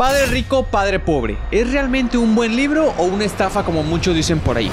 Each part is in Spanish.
Padre rico, padre pobre. ¿Es realmente un buen libro o una estafa como muchos dicen por ahí?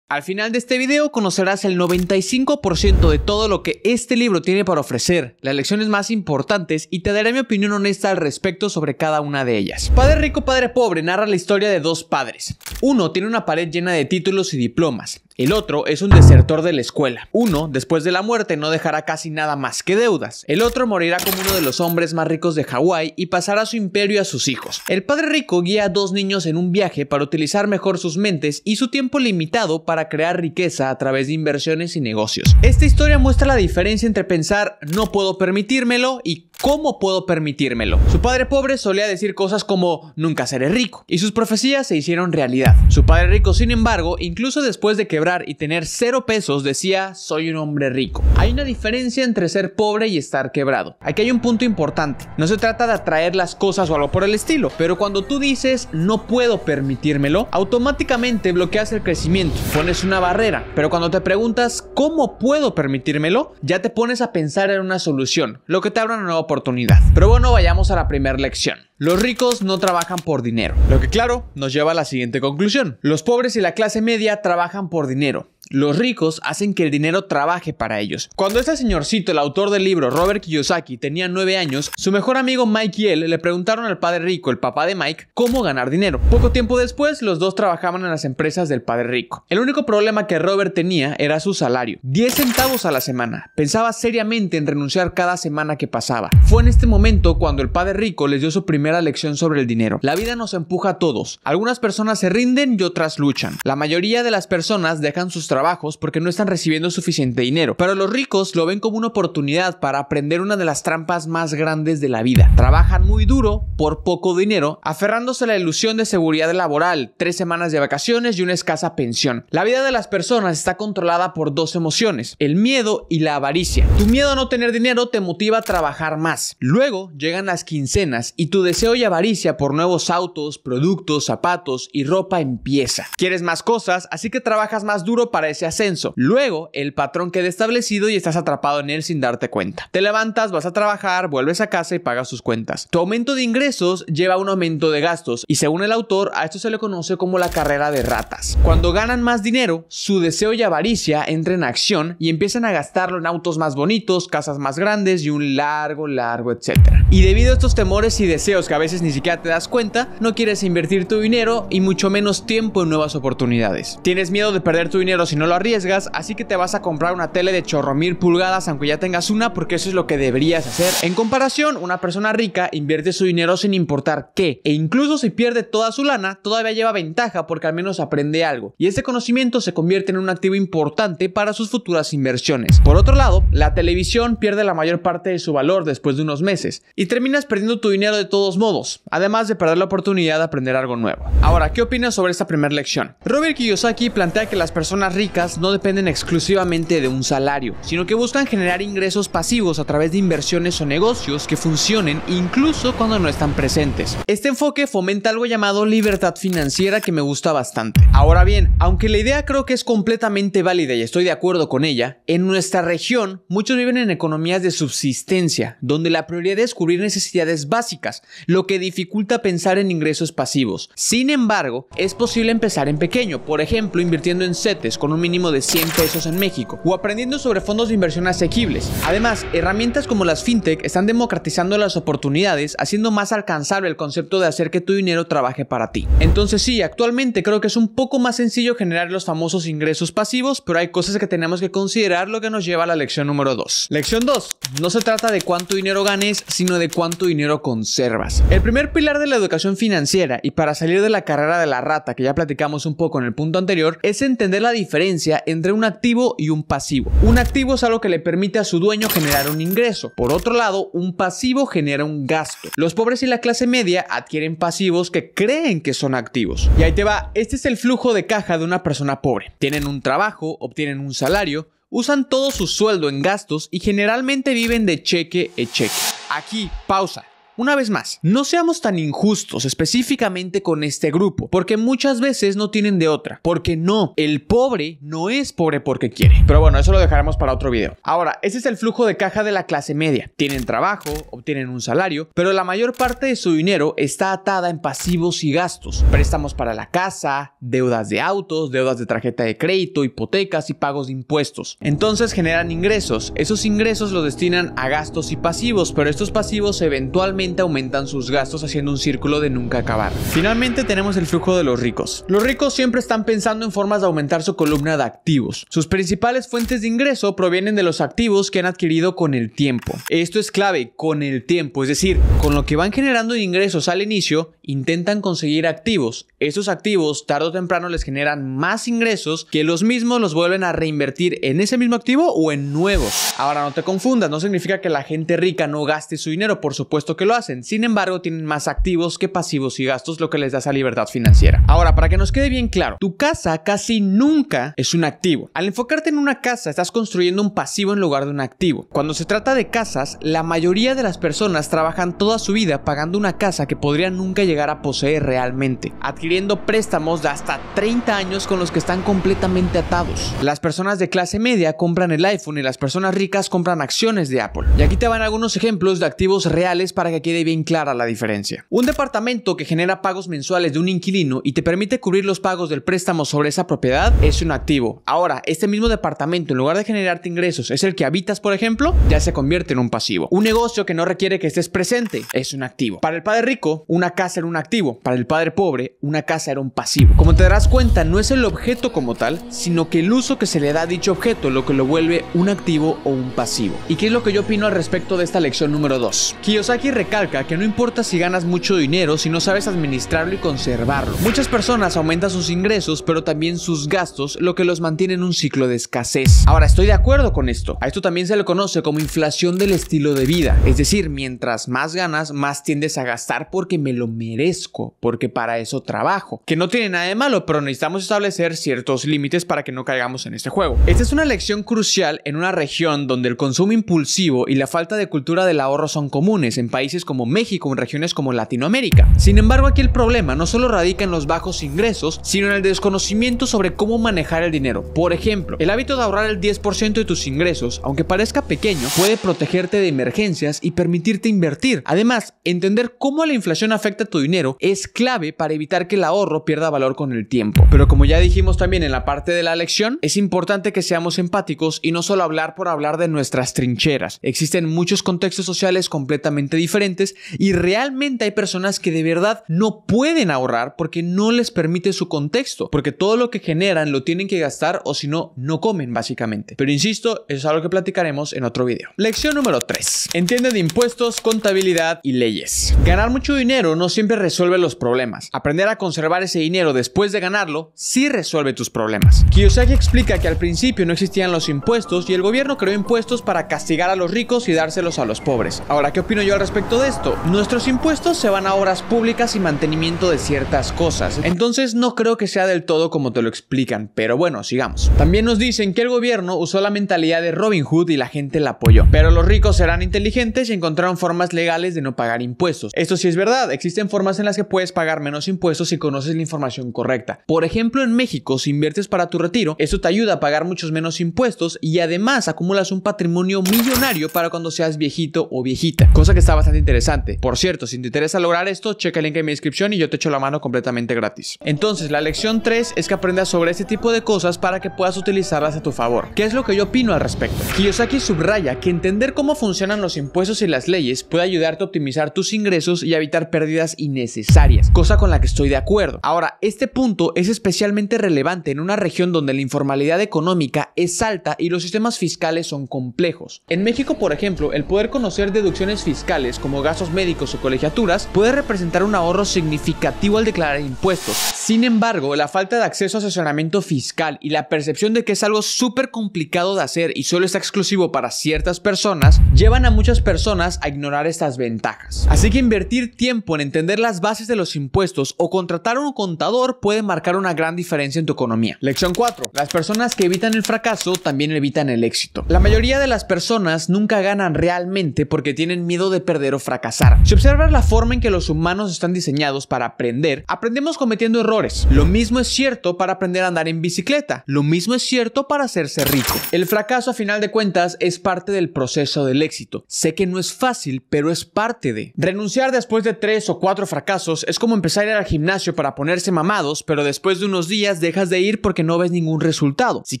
Al final de este video conocerás el 95% de todo lo que este libro tiene para ofrecer, las lecciones más importantes y te daré mi opinión honesta al respecto sobre cada una de ellas. Padre rico, padre pobre narra la historia de dos padres. Uno tiene una pared llena de títulos y diplomas. El otro es un desertor de la escuela. Uno, después de la muerte, no dejará casi nada más que deudas. El otro morirá como uno de los hombres más ricos de Hawái y pasará su imperio a sus hijos. El padre rico guía a dos niños en un viaje para utilizar mejor sus mentes y su tiempo limitado para crear riqueza a través de inversiones y negocios. Esta historia muestra la diferencia entre pensar no puedo permitírmelo y cómo puedo permitírmelo. Su padre pobre solía decir cosas como nunca seré rico y sus profecías se hicieron realidad. Su padre rico, sin embargo, incluso después de quebrar y tener 0 pesos, decía soy un hombre rico. Hay una diferencia entre ser pobre y estar quebrado. Aquí hay un punto importante. No se trata de atraer las cosas o algo por el estilo, pero cuando tú dices no puedo permitírmelo, automáticamente bloqueas el crecimiento, pones una barrera. Pero cuando te preguntas ¿cómo puedo permitírmelo?, ya te pones a pensar en una solución, lo que te abre una nueva oportunidad. Pero bueno, vayamos a la primera lección. Los ricos no trabajan por dinero. Lo que claro nos lleva a la siguiente conclusión. Los pobres y la clase media trabajan por dinero. Los ricos hacen que el dinero trabaje para ellos. Cuando este señorcito, el autor del libro, Robert Kiyosaki, tenía 9 años, su mejor amigo Mike y él le preguntaron al padre rico, el papá de Mike, cómo ganar dinero. Poco tiempo después, los dos trabajaban en las empresas del padre rico. El único problema que Robert tenía era su salario, 10 centavos a la semana. Pensaba seriamente en renunciar cada semana que pasaba. Fue en este momento cuando el padre rico les dio su primera lección sobre el dinero. La vida nos empuja a todos. Algunas personas se rinden y otras luchan. La mayoría de las personas dejan sus trabajos porque no están recibiendo suficiente dinero, pero los ricos lo ven como una oportunidad para aprender una de las trampas más grandes de la vida. Trabajan muy duro por poco dinero, aferrándose a la ilusión de seguridad laboral, 3 semanas de vacaciones y una escasa pensión. La vida de las personas está controlada por dos emociones, el miedo y la avaricia. Tu miedo a no tener dinero te motiva a trabajar más. Luego llegan las quincenas y tu deseo y avaricia por nuevos autos, productos, zapatos y ropa empieza. Quieres más cosas, así que trabajas más duro para ese ascenso. Luego el patrón queda establecido y estás atrapado en él sin darte cuenta. Te levantas, vas a trabajar, vuelves a casa y pagas tus cuentas. Tu aumento de ingresos lleva a un aumento de gastos y según el autor a esto se le conoce como la carrera de ratas. Cuando ganan más dinero, su deseo y avaricia entran en acción y empiezan a gastarlo en autos más bonitos, casas más grandes y un largo etcétera. Y debido a estos temores y deseos que a veces ni siquiera te das cuenta, no quieres invertir tu dinero y mucho menos tiempo en nuevas oportunidades. Tienes miedo de perder tu dinero si no lo arriesgas, así que te vas a comprar una tele de chorro mil pulgadas aunque ya tengas una, porque eso es lo que deberías hacer. En comparación, una persona rica invierte su dinero sin importar qué, e incluso si pierde toda su lana, todavía lleva ventaja porque al menos aprende algo, y ese conocimiento se convierte en un activo importante para sus futuras inversiones. Por otro lado, la televisión pierde la mayor parte de su valor después de unos meses, y terminas perdiendo tu dinero de todos modos, además de perder la oportunidad de aprender algo nuevo. Ahora, ¿qué opinas sobre esta primera lección? Robert Kiyosaki plantea que las personas ricas no dependen exclusivamente de un salario, sino que buscan generar ingresos pasivos a través de inversiones o negocios que funcionen incluso cuando no están presentes. Este enfoque fomenta algo llamado libertad financiera que me gusta bastante. Ahora bien, aunque la idea creo que es completamente válida y estoy de acuerdo con ella, en nuestra región muchos viven en economías de subsistencia, donde la prioridad es cubrir necesidades básicas, lo que dificulta pensar en ingresos pasivos. Sin embargo, es posible empezar en pequeño, por ejemplo, invirtiendo en CETES con un mínimo de 100 pesos en México o aprendiendo sobre fondos de inversión asequibles. Además, herramientas como las fintech están democratizando las oportunidades, haciendo más alcanzable el concepto de hacer que tu dinero trabaje para ti. Entonces sí, actualmente creo que es un poco más sencillo generar los famosos ingresos pasivos, pero hay cosas que tenemos que considerar, lo que nos lleva a la lección número 2. Lección 2. No se trata de cuánto dinero ganes, sino de cuánto dinero conservas. El primer pilar de la educación financiera, y para salir de la carrera de la rata que ya platicamos un poco en el punto anterior, es entender la diferencia entre un activo y un pasivo. Un activo es algo que le permite a su dueño generar un ingreso. Por otro lado, un pasivo genera un gasto. Los pobres y la clase media adquieren pasivos que creen que son activos. Y ahí te va, este es el flujo de caja de una persona pobre. Tienen un trabajo, obtienen un salario, usan todo su sueldo en gastos y generalmente viven de cheque a cheque. Aquí, pausa. una vez más, no seamos tan injustos específicamente con este grupo, porque muchas veces no tienen de otra. Porque no, el pobre no es pobre porque quiere. Pero bueno, eso lo dejaremos para otro video. Ahora, ese es el flujo de caja de la clase media. Tienen trabajo, obtienen un salario, pero la mayor parte de su dinero está atada en pasivos y gastos. Préstamos para la casa, deudas de autos, deudas de tarjeta de crédito, hipotecas y pagos de impuestos. Entonces generan ingresos. Esos ingresos los destinan a gastos y pasivos, pero estos pasivos eventualmente aumentan sus gastos haciendo un círculo de nunca acabar. Finalmente tenemos el flujo de los ricos. Los ricos siempre están pensando en formas de aumentar su columna de activos. Sus principales fuentes de ingreso provienen de los activos que han adquirido con el tiempo. Esto es clave, con el tiempo, es decir, con lo que van generando de ingresos al inicio, intentan conseguir activos. Esos activos tarde o temprano les generan más ingresos que los mismos los vuelven a reinvertir en ese mismo activo o en nuevos. Ahora no te confundas, no significa que la gente rica no gaste su dinero, por supuesto que lo hacen. Sin embargo, tienen más activos que pasivos y gastos, lo que les da esa libertad financiera. Ahora, para que nos quede bien claro, tu casa casi nunca es un activo. Al enfocarte en una casa, estás construyendo un pasivo en lugar de un activo. Cuando se trata de casas, la mayoría de las personas trabajan toda su vida pagando una casa que podrían nunca llegar a poseer realmente, adquiriendo préstamos de hasta 30 años con los que están completamente atados. Las personas de clase media compran el iPhone y las personas ricas compran acciones de Apple. Y aquí te van algunos ejemplos de activos reales para que quede bien clara la diferencia. Un departamento que genera pagos mensuales de un inquilino y te permite cubrir los pagos del préstamo sobre esa propiedad es un activo. Ahora, este mismo departamento, en lugar de generarte ingresos, es el que habitas, por ejemplo, ya se convierte en un pasivo. Un negocio que no requiere que estés presente es un activo. Para el padre rico, una casa era un activo. Para el padre pobre, una casa era un pasivo. Como te darás cuenta, no es el objeto como tal, sino que el uso que se le da a dicho objeto lo que lo vuelve un activo o un pasivo. ¿Y qué es lo que yo opino al respecto de esta lección número 2? Kiyosaki recalca que no importa si ganas mucho dinero si no sabes administrarlo y conservarlo. Muchas personas aumentan sus ingresos, pero también sus gastos, lo que los mantiene en un ciclo de escasez. Ahora, estoy de acuerdo con esto. A esto también se le conoce como inflación del estilo de vida. Es decir, mientras más ganas, más tiendes a gastar porque me lo merezco, porque para eso trabajo. Que no tiene nada de malo, pero necesitamos establecer ciertos límites para que no caigamos en este juego. Esta es una lección crucial en una región donde el consumo impulsivo y la falta de cultura del ahorro son comunes en países como México o en regiones como Latinoamérica. Sin embargo, aquí el problema no solo radica en los bajos ingresos, sino en el desconocimiento sobre cómo manejar el dinero. Por ejemplo, el hábito de ahorrar el 10% de tus ingresos, aunque parezca pequeño, puede protegerte de emergencias y permitirte invertir. Además, entender cómo la inflación afecta a tu dinero es clave para evitar que el ahorro pierda valor con el tiempo. Pero como ya dijimos también en la parte de la lección, es importante que seamos empáticos y no solo hablar por hablar de nuestras trincheras. Existen muchos contextos sociales completamente diferentes y realmente hay personas que de verdad no pueden ahorrar porque no les permite su contexto, porque todo lo que generan lo tienen que gastar o si no, no comen básicamente. Pero insisto, eso es algo que platicaremos en otro video. Lección número 3. Entiende de impuestos, contabilidad y leyes. Ganar mucho dinero no siempre resuelve los problemas. Aprender a conservar ese dinero después de ganarlo sí resuelve tus problemas. Kiyosaki explica que al principio no existían los impuestos y el gobierno creó impuestos para castigar a los ricos y dárselos a los pobres. Ahora, ¿qué opino yo al respecto de esto? Nuestros impuestos se van a obras públicas y mantenimiento de ciertas cosas. Entonces no creo que sea del todo como te lo explican, pero bueno, sigamos. También nos dicen que el gobierno usó la mentalidad de Robin Hood y la gente la apoyó. Pero los ricos serán inteligentes y encontraron formas legales de no pagar impuestos. Esto sí es verdad, existen formas en las que puedes pagar menos impuestos si conoces la información correcta. Por ejemplo, en México, si inviertes para tu retiro, esto te ayuda a pagar muchos menos impuestos y además acumulas un patrimonio millonario para cuando seas viejito o viejita, cosa que está bastante interesante. Por cierto, si te interesa lograr esto, checa el link en mi descripción y yo te echo la mano completamente gratis. Entonces, la lección 3 es que aprendas sobre este tipo de cosas para que puedas utilizarlas a tu favor. ¿Qué es lo que yo opino al respecto? Kiyosaki subraya que entender cómo funcionan los impuestos y las leyes puede ayudarte a optimizar tus ingresos y a evitar pérdidas innecesarias, cosa con la que estoy de acuerdo. Ahora, este punto es especialmente relevante en una región donde la informalidad económica es alta y los sistemas fiscales son complejos. En México, por ejemplo, el poder conocer deducciones fiscales como gastos médicos o colegiaturas puede representar un ahorro significativo al declarar impuestos. Sin embargo, la falta de acceso a asesoramiento fiscal y la percepción de que es algo súper complicado de hacer y solo está exclusivo para ciertas personas llevan a muchas personas a ignorar estas ventajas. Así que invertir tiempo en entender las bases de los impuestos o contratar a un contador puede marcar una gran diferencia en tu economía. Lección 4. Las personas que evitan el fracaso también evitan el éxito. La mayoría de las personas nunca ganan realmente porque tienen miedo de perder o fracasar. fracasar. Si observas la forma en que los humanos están diseñados para aprender, aprendemos cometiendo errores. Lo mismo es cierto para aprender a andar en bicicleta. Lo mismo es cierto para hacerse rico. El fracaso, a final de cuentas, es parte del proceso del éxito. Sé que no es fácil, pero es parte de. Renunciar después de 3 o 4 fracasos es como empezar a ir al gimnasio para ponerse mamados, pero después de unos días dejas de ir porque no ves ningún resultado. Si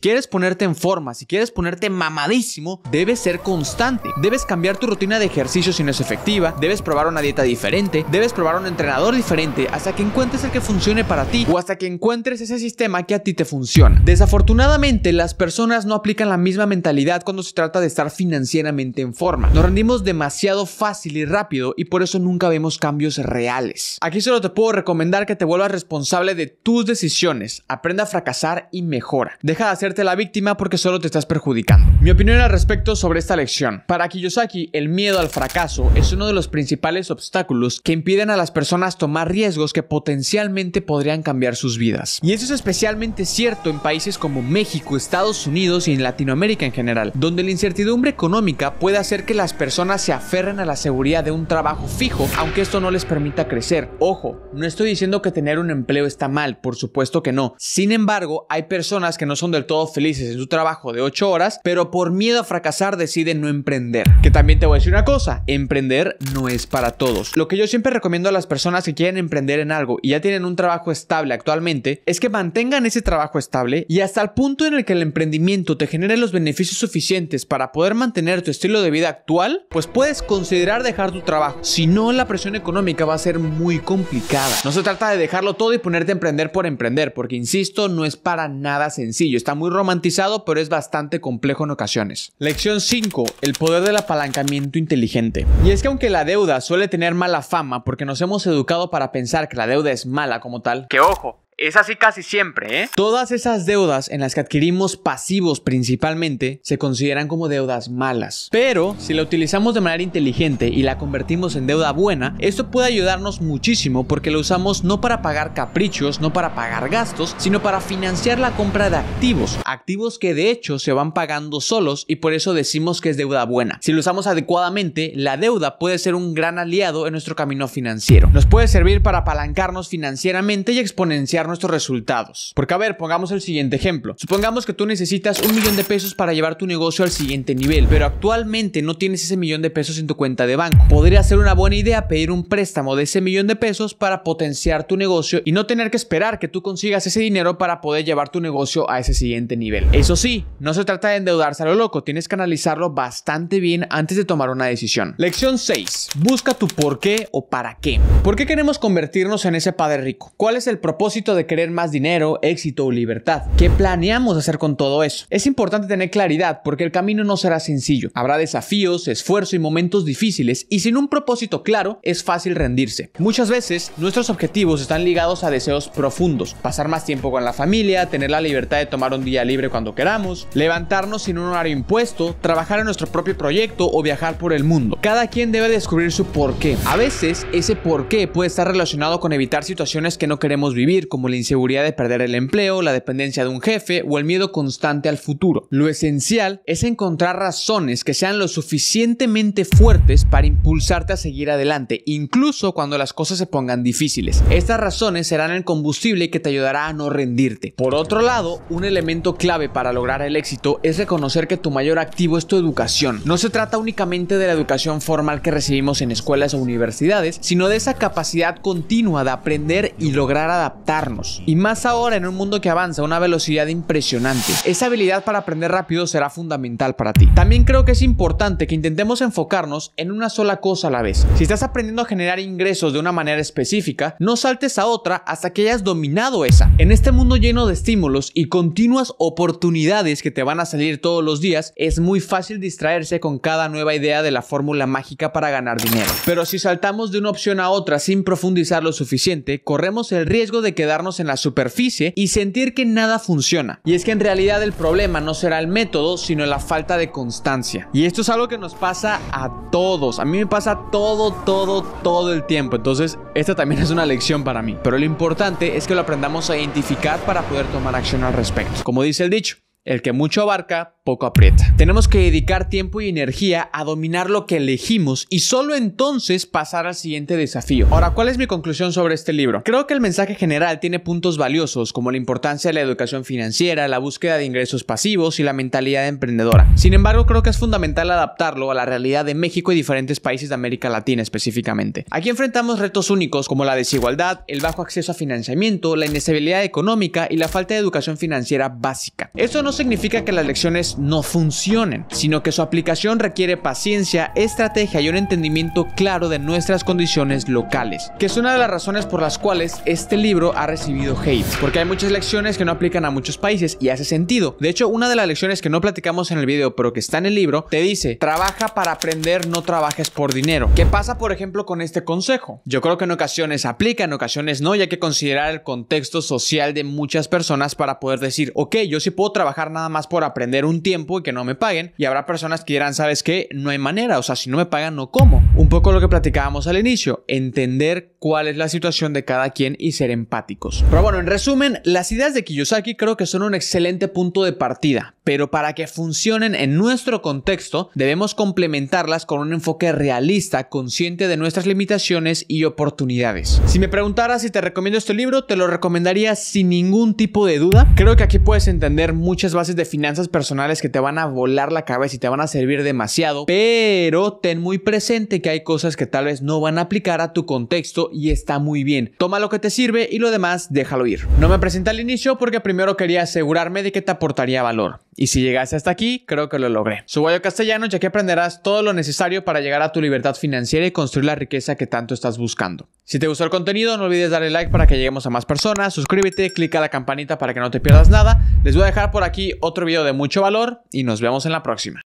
quieres ponerte en forma, si quieres ponerte mamadísimo, debes ser constante. Debes cambiar tu rutina de ejercicio si no es efectiva, debes probar una dieta diferente, debes probar un entrenador diferente hasta que encuentres el que funcione para ti o hasta que encuentres ese sistema que a ti te funciona. Desafortunadamente, las personas no aplican la misma mentalidad cuando se trata de estar financieramente en forma. Nos rendimos demasiado fácil y rápido y por eso nunca vemos cambios reales. Aquí solo te puedo recomendar que te vuelvas responsable de tus decisiones, aprenda a fracasar y mejora. Deja de hacerte la víctima porque solo te estás perjudicando. Mi opinión al respecto sobre esta lección. Para Kiyosaki, el miedo al fracaso es uno de los principales obstáculos que impiden a las personas tomar riesgos que potencialmente podrían cambiar sus vidas. Y eso es especialmente cierto en países como México, Estados Unidos y en Latinoamérica en general, donde la incertidumbre económica puede hacer que las personas se aferren a la seguridad de un trabajo fijo, aunque esto no les permita crecer. Ojo, no estoy diciendo que tener un empleo está mal, por supuesto que no. Sin embargo, hay personas que no son del todo felices en su trabajo de 8 horas, pero por miedo a fracasar deciden no emprender. Que también te voy a decir una cosa, emprender no es para todos. Lo que yo siempre recomiendo a las personas que quieren emprender en algo y ya tienen un trabajo estable actualmente, es que mantengan ese trabajo estable y hasta el punto en el que el emprendimiento te genere los beneficios suficientes para poder mantener tu estilo de vida actual, pues puedes considerar dejar tu trabajo. Si no, la presión económica va a ser muy complicada. No se trata de dejarlo todo y ponerte a emprender por emprender, porque insisto, no es para nada sencillo. Está muy romantizado, pero es bastante complejo en ocasiones. Lección 5. El poder del apalancamiento inteligente. Y es que aunque la deuda suele tener mala fama porque nos hemos educado para pensar que la deuda es mala como tal, que ojo, es así casi siempre, todas esas deudas en las que adquirimos pasivos principalmente se consideran como deudas malas. Pero si la utilizamos de manera inteligente y la convertimos en deuda buena, esto puede ayudarnos muchísimo porque lo usamos no para pagar caprichos, no para pagar gastos, sino para financiar la compra de activos. Activos que de hecho se van pagando solos y por eso decimos que es deuda buena. Si lo usamos adecuadamente, la deuda puede ser un gran aliado en nuestro camino financiero. Nos puede servir para apalancarnos financieramente y exponenciar nuestros resultados. Porque a ver, pongamos el siguiente ejemplo. Supongamos que tú necesitas $1.000.000 para llevar tu negocio al siguiente nivel, pero actualmente no tienes ese $1.000.000 en tu cuenta de banco. Podría ser una buena idea pedir un préstamo de ese $1.000.000 para potenciar tu negocio y no tener que esperar que tú consigas ese dinero para poder llevar tu negocio a ese siguiente nivel. Eso sí, no se trata de endeudarse a lo loco, tienes que analizarlo bastante bien antes de tomar una decisión. Lección 6. Busca tu por qué o para qué. ¿Por qué queremos convertirnos en ese padre rico? ¿Cuál es el propósito de querer más dinero, éxito o libertad? ¿Qué planeamos hacer con todo eso? Es importante tener claridad porque el camino no será sencillo. Habrá desafíos, esfuerzo y momentos difíciles y sin un propósito claro es fácil rendirse. Muchas veces nuestros objetivos están ligados a deseos profundos. Pasar más tiempo con la familia, tener la libertad de tomar un día libre cuando queramos, levantarnos sin un horario impuesto, trabajar en nuestro propio proyecto o viajar por el mundo. Cada quien debe descubrir su porqué. A veces ese porqué puede estar relacionado con evitar situaciones que no queremos vivir, como la inseguridad de perder el empleo, la dependencia de un jefe o el miedo constante al futuro. Lo esencial es encontrar razones que sean lo suficientemente fuertes para impulsarte a seguir adelante, incluso cuando las cosas se pongan difíciles. Estas razones serán el combustible que te ayudará a no rendirte. Por otro lado, un elemento clave para lograr el éxito es reconocer que tu mayor activo es tu educación. No se trata únicamente de la educación formal que recibimos en escuelas o universidades, sino de esa capacidad continua de aprender y lograr adaptarnos. Y más ahora en un mundo que avanza a una velocidad impresionante. Esa habilidad para aprender rápido será fundamental para ti. También creo que es importante que intentemos enfocarnos en una sola cosa a la vez. Si estás aprendiendo a generar ingresos de una manera específica, no saltes a otra hasta que hayas dominado esa. En este mundo lleno de estímulos y continuas oportunidades que te van a salir todos los días, es muy fácil distraerse con cada nueva idea de la fórmula mágica para ganar dinero. Pero si saltamos de una opción a otra sin profundizar lo suficiente, corremos el riesgo de quedarnos en la superficie y sentir que nada funciona. Y es que en realidad el problema no será el método, sino la falta de constancia. Y esto es algo que nos pasa a todos. A mí me pasa todo el tiempo. Entonces, esta también es una lección para mí. Pero lo importante es que lo aprendamos a identificar para poder tomar acción al respecto. Como dice el dicho, el que mucho abarca, poco aprieta. Tenemos que dedicar tiempo y energía a dominar lo que elegimos y solo entonces pasar al siguiente desafío. Ahora, ¿cuál es mi conclusión sobre este libro? Creo que el mensaje general tiene puntos valiosos como la importancia de la educación financiera, la búsqueda de ingresos pasivos y la mentalidad emprendedora. Sin embargo, creo que es fundamental adaptarlo a la realidad de México y diferentes países de América Latina específicamente. Aquí enfrentamos retos únicos como la desigualdad, el bajo acceso a financiamiento, la inestabilidad económica y la falta de educación financiera básica. Esto no significa que las lecciones no funcionen, sino que su aplicación requiere paciencia, estrategia y un entendimiento claro de nuestras condiciones locales, que es una de las razones por las cuales este libro ha recibido hate, porque hay muchas lecciones que no aplican a muchos países y hace sentido. De hecho, una de las lecciones que no platicamos en el video, pero que está en el libro, te dice: trabaja para aprender, no trabajes por dinero. ¿Qué pasa, por ejemplo, con este consejo? Yo creo que en ocasiones aplica, en ocasiones no, y hay que considerar el contexto social de muchas personas para poder decir, ok, yo sí puedo trabajar nada más por aprender un tiempo y que no me paguen, y habrá personas que dirán, ¿sabes qué? No hay manera, o sea, si no me pagan, no como. Un poco lo que platicábamos al inicio, entender cuál es la situación de cada quien y ser empáticos. Pero bueno, en resumen, las ideas de Kiyosaki creo que son un excelente punto de partida, pero para que funcionen en nuestro contexto, debemos complementarlas con un enfoque realista, consciente de nuestras limitaciones y oportunidades. Si me preguntaras si te recomiendo este libro, te lo recomendaría sin ningún tipo de duda. Creo que aquí puedes entender muchas bases de finanzas personales que te van a volar la cabeza y te van a servir demasiado, pero ten muy presente que hay cosas que tal vez no van a aplicar a tu contexto y está muy bien. Toma lo que te sirve y lo demás déjalo ir. No me presenté al inicio porque primero quería asegurarme de que te aportaría valor. Y si llegaste hasta aquí, creo que lo logré. Soy Guayo Castellanos, ya que aprenderás todo lo necesario para llegar a tu libertad financiera y construir la riqueza que tanto estás buscando. Si te gustó el contenido, no olvides darle like para que lleguemos a más personas, suscríbete, clica a la campanita para que no te pierdas nada. Les voy a dejar por aquí otro video de mucho valor y nos vemos en la próxima.